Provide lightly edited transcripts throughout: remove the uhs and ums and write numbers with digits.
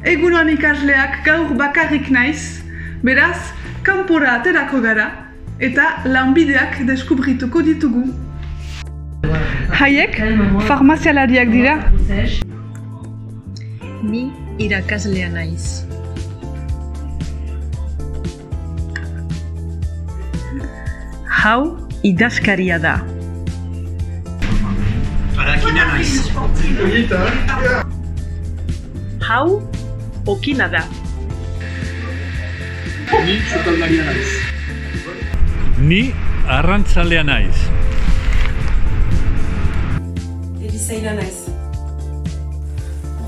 Egunon ikasleak gaur bakarrik naiz, beraz, kanpora aterako gara eta lanbideak deskubrituko ditugu. Haiek farmazialariak dira. Ni irakaslea naiz. Hau idazkaria da. Harakina naiz. Hau okina da. Ni sukaldaria naiz. Ni arrantzalea naiz. Erizaina naiz.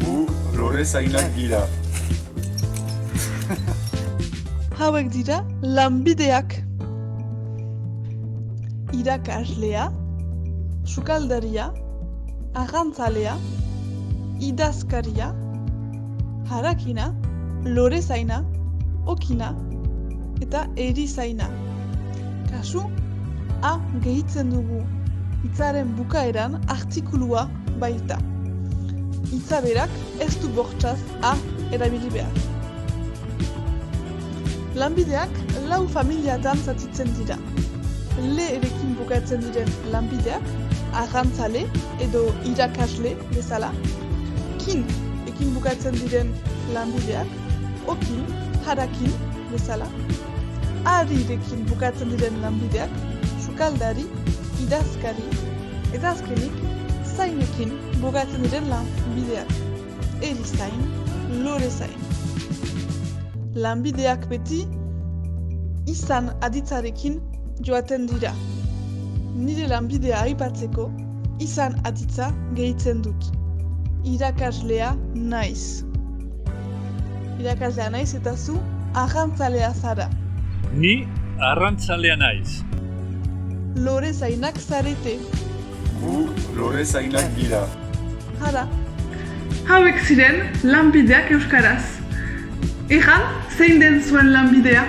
Gu lorezainak gira. Hauek dira lanbideak. Irakaslea, sukaldaria, arrantzalea, idazkaria, harakina, lorezaina, okina eta erizaina. Kasu, A gehitzen dugu hitzaren bukaeran artikulua baita. Hitza berak ez du bortxaz A erabili behar. Lanbideak lau familiatan zatitzen dira. Le erekin bukatzen diren lanbideak, arrantzale edo irakasle bezala. Kin ekin bukatzen diren lanbideak, okin, harakin bezala. Arirekin bukatzen diren lanbideak, sukaldari, idazkari, eta azkenik, zainekin bukatzen diren lanbideak, erizain, lorezain. Lanbideak beti izan aditzarekin joaten dira. Nire lanbidea aipatzeko izan aditza gehitzen dut. Irakaslea naiz. Irakaslea naiz eta zu arrantzalea zara. Ni arrantzalea naiz. Lorezainak zarete. Gu lorezainak gira. Hara. Hauek ziren lanbideak euskaraz. Egan, zein den zuen lanbidea?